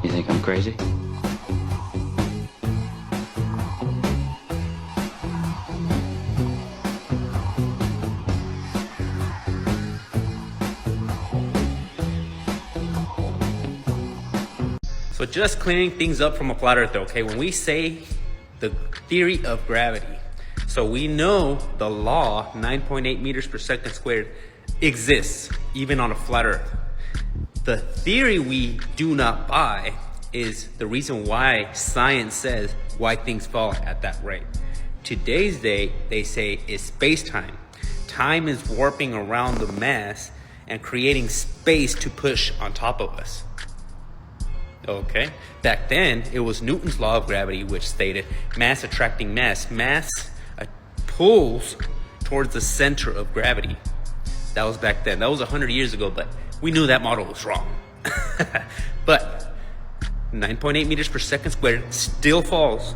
You think I'm crazy? So just clearing things up from a flat earther, okay? When we say the theory of gravity, so we know the law 9.8 meters per second squared exists even on a flat earth. The theory we do not buy is the reason why science says why things fall at that rate. Today's day, they say, is space-time. Time is warping around the mass and creating space to push on top of us. Okay, back then it was Newton's law of gravity, which stated mass attracting mass. Mass pulls towards the center of gravity. That was back then. That was 100 years ago, but we knew that model was wrong. But 9.8 meters per second squared still falls.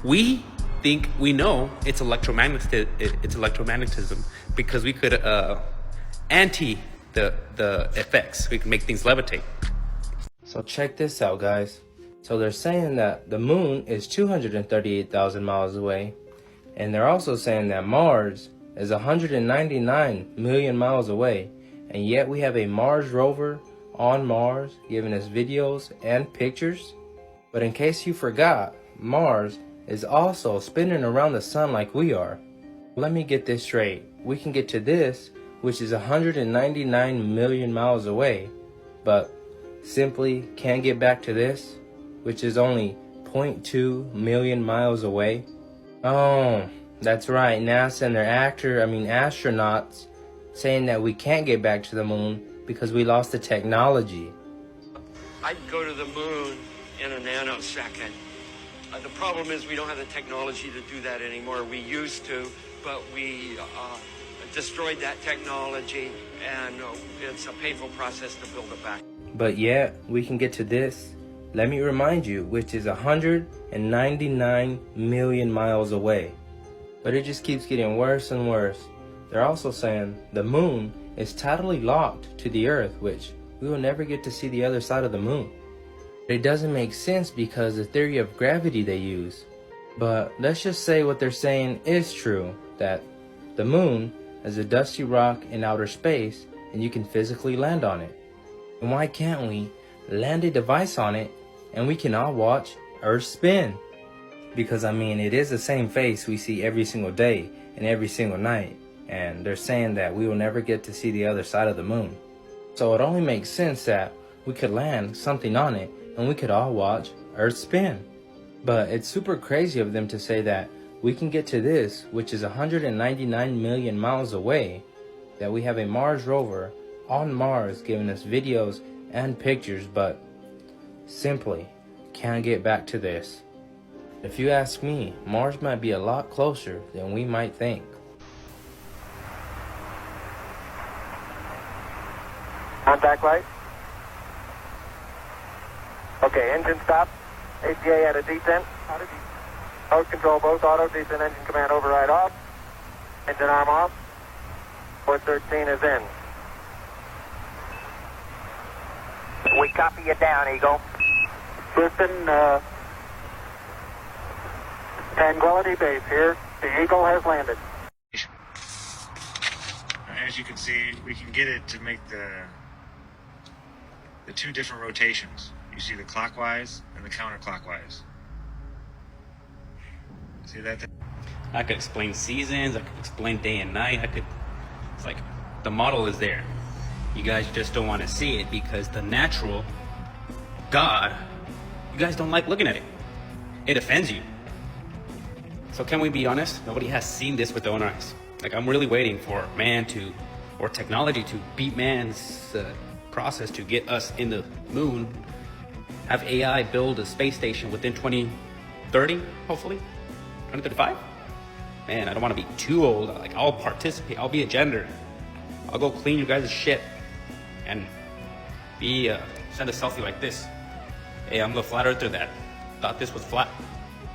We think we know it's electromagnetism because we could anti the effects. We can make things levitate. So check this out, guys. So they're saying that the moon is 238,000 miles away, and they're also saying that Mars is 199 million miles away, and yet we have a Mars rover on Mars giving us videos and pictures. But in case you forgot, Mars is also spinning around the sun like we are. Let me get this straight. We can get to this, which is 199 million miles away, but simply can't get back to this, which is only 0.2 million miles away. Oh, that's right. NASA and their astronauts saying that we can't get back to the moon because we lost the technology. I'd go to the moon in a nanosecond. The problem is we don't have the technology to do that anymore. We used to, but we destroyed that technology, and it's a painful process to build it back. But yet, we can get to this, let me remind you, which is 199 million miles away. But it just keeps getting worse and worse. They're also saying the moon is totally locked to the earth, which we will never get to see the other side of the moon. It doesn't make sense because the theory of gravity they use. But let's just say what they're saying is true, that the moon is a dusty rock in outer space and you can physically land on it. And why can't we land a device on it and we can all watch Earth spin? Because it is the same face we see every single day and every single night. And they're saying that we will never get to see the other side of the moon. So it only makes sense that we could land something on it and we could all watch Earth spin. But it's super crazy of them to say that we can get to this, which is 199 million miles away, that we have a Mars rover on Mars giving us videos and pictures, but simply can't get back to this. If you ask me, Mars might be a lot closer than we might think. Contact light. Okay, engine stop. ATA at a descent. Mode control both auto, descent engine command override off. Engine arm off. Port 13 is in. We copy you down, Eagle. Houston, Tranquility Base here. The Eagle has landed. As you can see, we can get it to make the two different rotations. You see the clockwise and the counterclockwise. See that? I could explain seasons, I could explain day and night, it's like, the model is there. You guys just don't want to see it because the natural God, you guys don't like looking at it. It offends you. So can we be honest? Nobody has seen this with their own eyes. Like, I'm really waiting for or technology to beat man's process to get us in the moon. Have AI build a space station within 2030, hopefully, 2035. Man, I don't want to be too old. Like, I'll participate. I'll be a janitor. I'll go clean you guys' shit and send a selfie like this. Hey, I'm the flat earther that thought this was flat.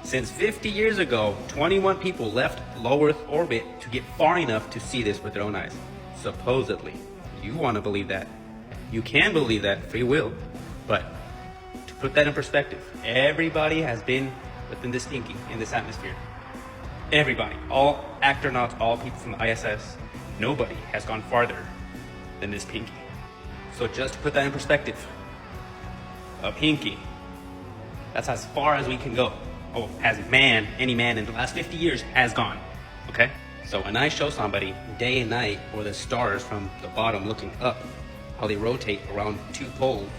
Since 50 years ago, 21 people left low Earth orbit to get far enough to see this with their own eyes. Supposedly. You want to believe that. You can believe that, free will. But to put that in perspective. Everybody has been within this pinky, in this atmosphere. Everybody, all astronauts, all people from the ISS, nobody has gone farther than this pinky. So just to put that in perspective, a pinky, that's as far as we can go. Oh, as man, any man in the last 50 years has gone, okay? So when I show somebody day and night, or the stars from the bottom looking up, how they rotate around two poles,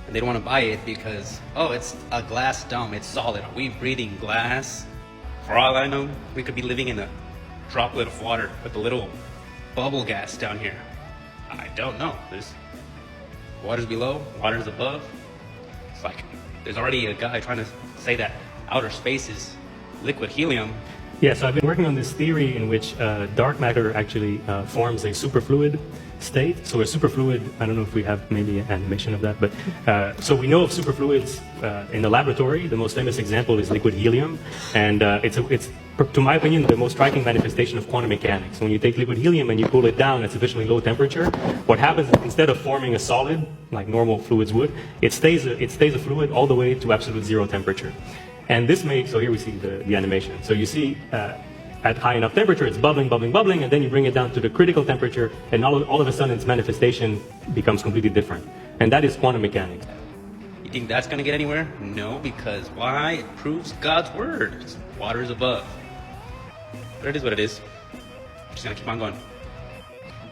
and they don't want to buy it because, oh, it's a glass dome, it's solid. Are we breathing glass? For all I know, we could be living in a droplet of water with a little bubble gas down here. I don't know. There's waters below, waters above. It's like there's already a guy trying to say that outer space is liquid helium. Yeah, so I've been working on this theory in which dark matter actually forms a superfluid state. So a superfluid, I don't know if we have maybe an animation of that, but so we know of superfluids in the laboratory. The most famous example is liquid helium, and it's to my opinion, the most striking manifestation of quantum mechanics. When you take liquid helium and you cool it down at sufficiently low temperature, what happens is instead of forming a solid, like normal fluids would, it stays a fluid all the way to absolute zero temperature. And this makes, so here we see the animation. So you see at high enough temperature, it's bubbling, bubbling, bubbling, and then you bring it down to the critical temperature, and all of a sudden its manifestation becomes completely different. And that is quantum mechanics. You think that's gonna get anywhere? No, because why? It proves God's word. It's water is above. But it is what it is. I'm just gonna keep on going.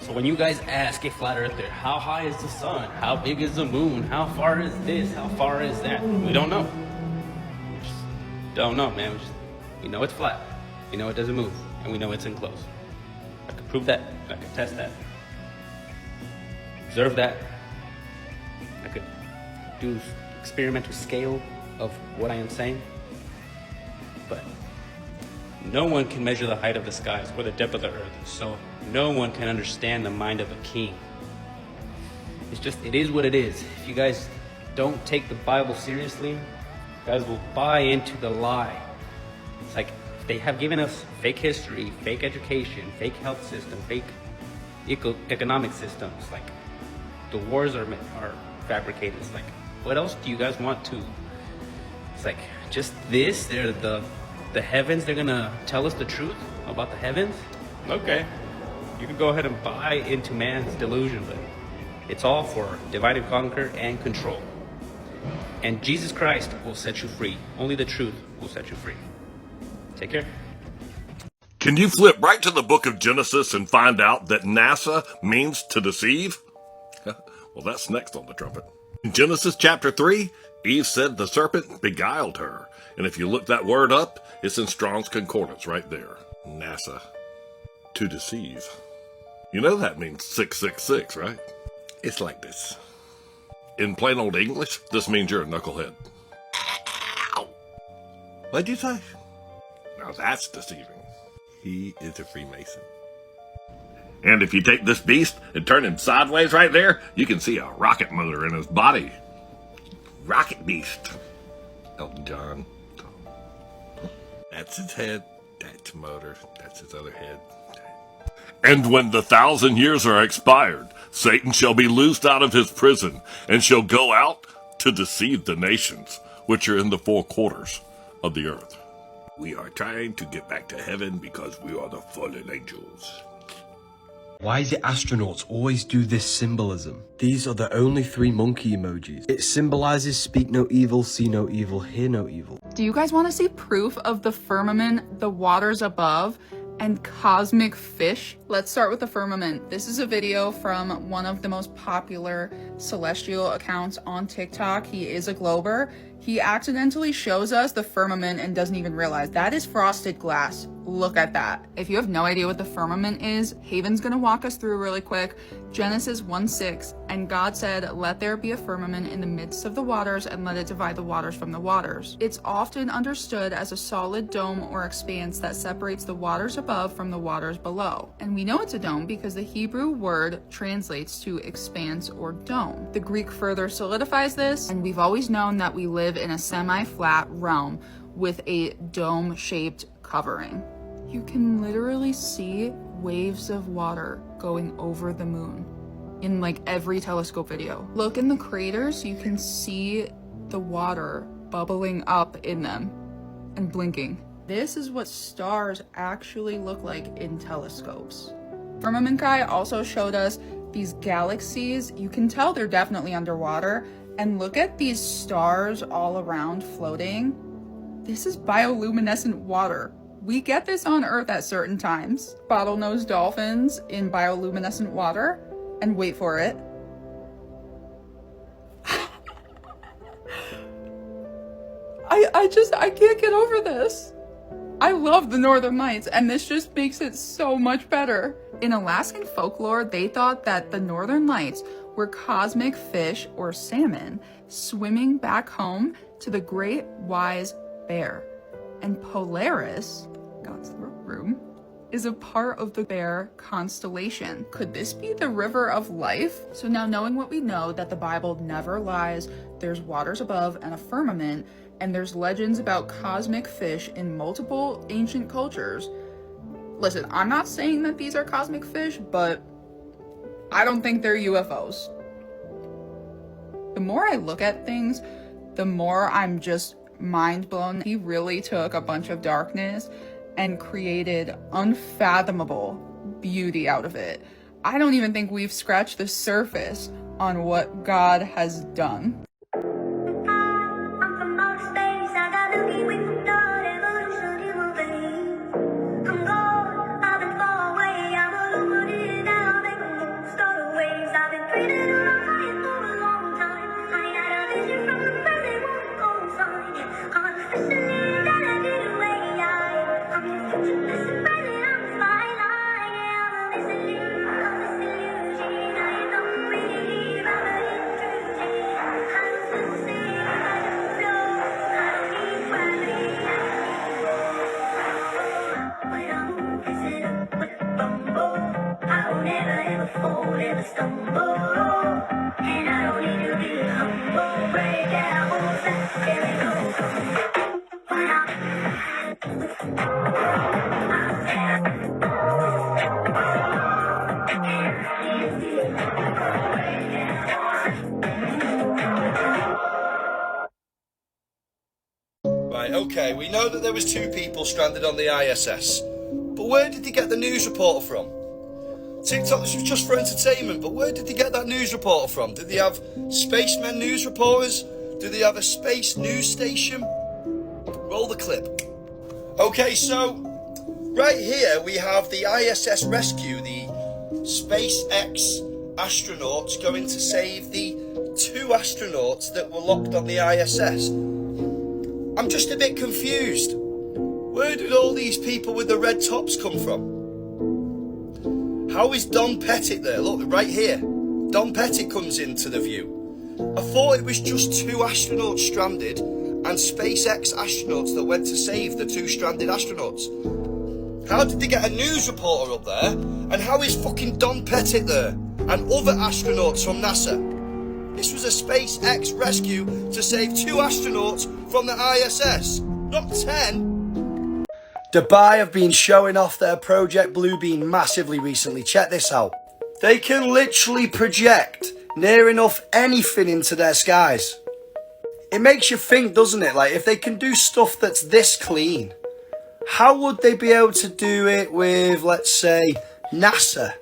So when you guys ask a flat earther, how high is the sun? How big is the moon? How far is this? How far is that? We don't know. We just don't know, man. We know it's flat. We know it doesn't move. And we know it's enclosed. I could prove that. I could test that. Observe that. I could do experimental scale of what I am saying. But no one can measure the height of the skies or the depth of the earth. So no one can understand the mind of a king. It's just, it is what it is. If you guys don't take the Bible seriously, you guys will buy into the lie. It's like they have given us fake history, fake education, fake health system, fake economic systems. Like the wars are fabricated. It's like, what else do you guys want to? It's like just this. They're the heavens. They're gonna tell us the truth about the heavens. Okay, you can go ahead and buy into man's delusion, but it's all for divide and conquer and control. And Jesus Christ will set you free. Only the truth will set you free. Take care. Can you flip right to the book of Genesis and find out that NASA means to deceive? Well, that's next on the trumpet. In Genesis chapter 3, Eve said the serpent beguiled her. And if you look that word up, it's in Strong's Concordance right there. NASA. To deceive. You know that means 666, right? It's like this. In plain old English, this means you're a knucklehead. Ow! What'd you say? Now that's deceiving. He is a Freemason. And if you take this beast and turn him sideways right there, you can see a rocket motor in his body. Rocket beast. Elton John. That's his head. That's motor. That's his other head. And when the 1,000 years are expired, Satan shall be loosed out of his prison, and shall go out to deceive the nations, which are in the four quarters of the earth. We are trying to get back to heaven because we are the fallen angels. Why do astronauts always do this symbolism? These are the only 3 monkey emojis. It symbolizes speak no evil, see no evil, hear no evil. Do you guys want to see proof of the firmament, the waters above, and cosmic fish? Let's start with the firmament. This is a video from one of the most popular celestial accounts on TikTok. He is a glober. He accidentally shows us the firmament and doesn't even realize that is frosted glass. Look at that. If you have no idea what the firmament is, Haven's gonna walk us through really quick. Genesis 1:6, and God said, let there be a firmament in the midst of the waters, and let it divide the waters from the waters. It's often understood as a solid dome or expanse that separates the waters above from the waters below. And we know it's a dome because the Hebrew word translates to expanse or dome. The Greek further solidifies this, and we've always known that we live in a semi-flat realm with a dome-shaped covering. You can literally see waves of water going over the moon in like every telescope video. Look in the craters, you can see the water bubbling up in them and blinking. This is what stars actually look like in telescopes. Firmament guy also showed us these galaxies. You can tell they're definitely underwater. And look at these stars all around floating. This is bioluminescent water. We get this on Earth at certain times. Bottlenose dolphins in bioluminescent water. And wait for it. I can't get over this. I love the Northern Lights, and this just makes it so much better. In Alaskan folklore, they thought that the Northern Lights were cosmic fish or salmon swimming back home to the great wise bear. And Polaris, God's throat room, is a part of the bear constellation. Could this be the river of life? So now, knowing what we know, that the Bible never lies, there's waters above and a firmament, and there's legends about cosmic fish in multiple ancient cultures. Listen, I'm not saying that these are cosmic fish, but I don't think they're UFOs. The more I look at things, the more I'm just mind blown. He really took a bunch of darkness and created unfathomable beauty out of it. I don't even think we've scratched the surface on what God has done. Right, okay, we know that there was 2 people stranded on the ISS, but where did they get the news reporter from? TikTok, this was just for entertainment, but where did they get that news reporter from? Did they have spacemen news reporters? Do they have a space news station? Roll the clip. Okay, so right here we have the ISS rescue, the SpaceX astronauts going to save the 2 astronauts that were locked on the ISS. I'm just a bit confused. Where did all these people with the red tops come from? How is Don Pettit there? Look, right here. Don Pettit comes into the view. I thought it was just 2 astronauts stranded and SpaceX astronauts that went to save the 2 stranded astronauts. How did they get a news reporter up there? And how is fucking Don Pettit there? And other astronauts from NASA? This was a SpaceX rescue to save 2 astronauts from the ISS, not 10. Dubai have been showing off their Project Bluebeam massively recently. Check this out. They can literally project near enough anything into their skies. It makes you think, doesn't it? Like, if they can do stuff that's this clean, how would they be able to do it with, let's say, NASA?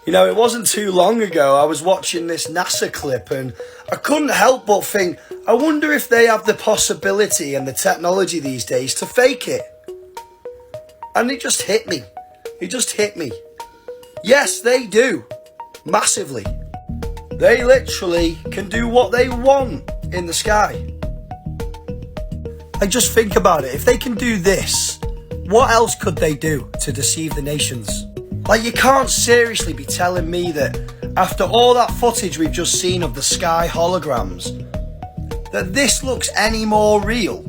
You know, it wasn't too long ago I was watching this NASA clip and I couldn't help but think, I wonder if they have the possibility and the technology these days to fake it. And it just hit me. It just hit me. Yes, they do. Massively. They literally can do what they want in the sky. Like, just think about it. If they can do this, what else could they do to deceive the nations? Like, you can't seriously be telling me that after all that footage we've just seen of the sky holograms, that this looks any more real.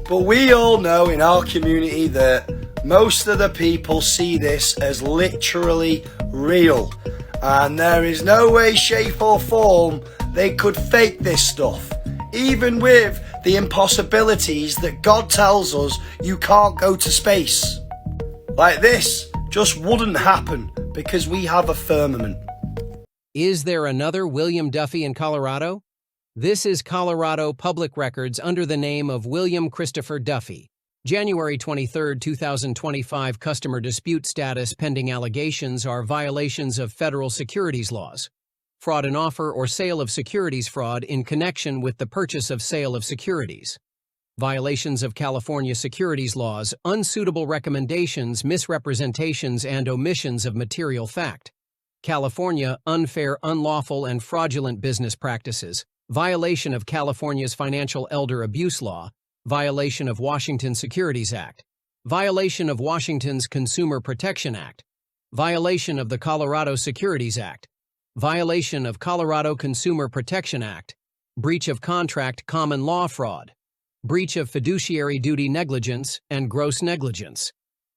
But we all know in our community that most of the people see this as literally real. And there is no way, shape or form they could fake this stuff. Even with the impossibilities that God tells us you can't go to space. Like, this just wouldn't happen because we have a firmament. Is there another William Duffy in Colorado? This is Colorado Public Records under the name of William Christopher Duffy. January 23, 2025 customer dispute status pending allegations are violations of federal securities laws. Fraud in offer or sale of securities fraud in connection with the purchase of sale of securities. Violations of California securities laws, unsuitable recommendations, misrepresentations, and omissions of material fact. California, unfair, unlawful, and fraudulent business practices. Violation of California's financial elder abuse law. Violation of Washington Securities Act. Violation of Washington's Consumer Protection Act. Violation of the Colorado Securities Act. Violation of Colorado Consumer Protection Act. Breach of contract common law fraud. Breach of fiduciary duty negligence and gross negligence.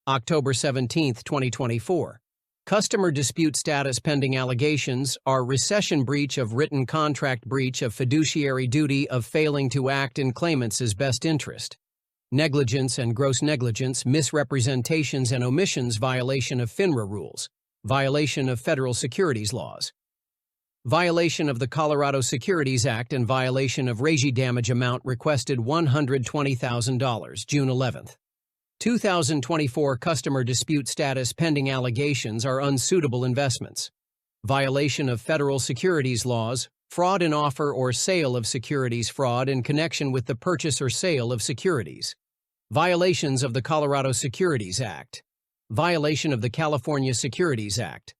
October 17, 2024. Customer dispute status pending allegations are recession, breach of written contract, breach of fiduciary duty of failing to act in claimant's best interest. Negligence and gross negligence, misrepresentations and omissions, violation of FINRA rules. Violation of federal securities laws. Violation of the Colorado Securities Act and violation of REGI damage amount requested $120,000, June 11. 2024 customer dispute status pending allegations are unsuitable investments. Violation of federal securities laws, fraud in offer or sale of securities, fraud in connection with the purchase or sale of securities. Violations of the Colorado Securities Act. Violation of the California Securities Act.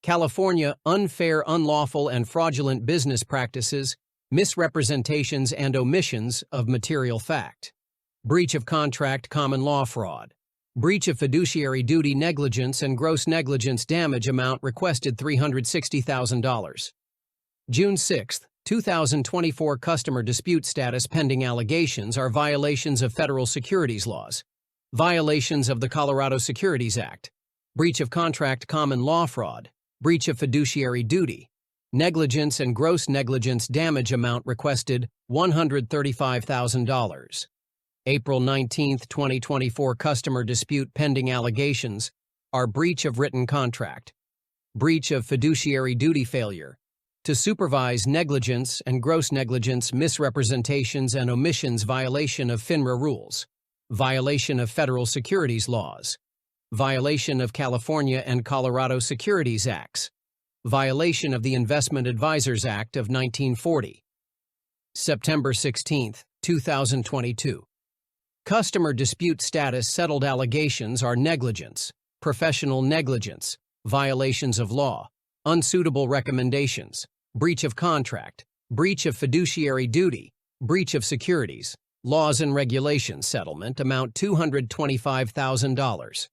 California, unfair, unlawful, and fraudulent business practices, misrepresentations and omissions of material fact. Breach of contract common law fraud. Breach of fiduciary duty negligence and gross negligence damage amount requested $360,000. June 6, 2024 customer dispute status pending allegations are violations of federal securities laws. Violations of the Colorado Securities Act. Breach of contract common law fraud. Breach of fiduciary duty. Negligence and gross negligence damage amount requested $135,000. April 19, 2024 customer dispute pending allegations are breach of written contract, breach of fiduciary duty, failure to supervise, negligence and gross negligence, misrepresentations and omissions, violation of FINRA rules, violation of federal securities laws, violation of California and Colorado Securities Acts, violation of the Investment Advisors Act of 1940. September 16, 2022. Customer dispute status settled allegations are negligence, professional negligence, violations of law, unsuitable recommendations, breach of contract, breach of fiduciary duty, breach of securities, laws and regulations, settlement amount $225,000.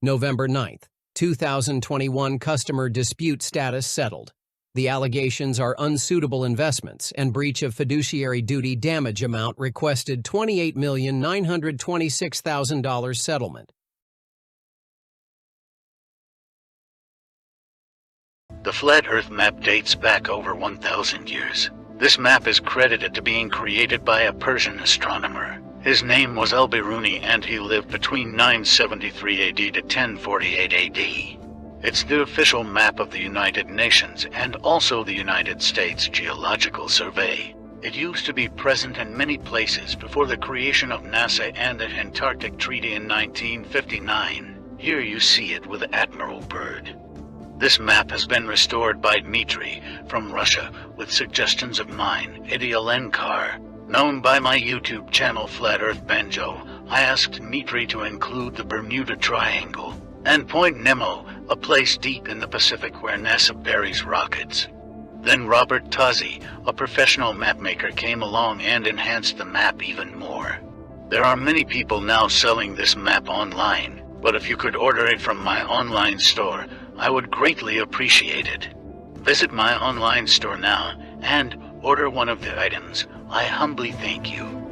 November 9, 2021 customer dispute status settled. The allegations are unsuitable investments and breach of fiduciary duty, damage amount requested $28,926,000 settlement. The flat Earth map dates back over 1,000 years. This map is credited to being created by a Persian astronomer. His name was Al-Biruni and he lived between 973 AD to 1048 AD. It's the official map of the United Nations and also the United States Geological Survey. It used to be present in many places before the creation of NASA and the Antarctic Treaty in 1959. Here you see it with Admiral Byrd. This map has been restored by Dmitry from Russia with suggestions of mine, Eddie Alenkar. Known by my YouTube channel Flat Earth Banjo, I asked Dmitry to include the Bermuda Triangle and Point Nemo, a place deep in the Pacific where NASA buries rockets. Then Robert Tozzi, a professional mapmaker, came along and enhanced the map even more. There are many people now selling this map online, but if you could order it from my online store, I would greatly appreciate it. Visit my online store now and order one of the items. I humbly thank you.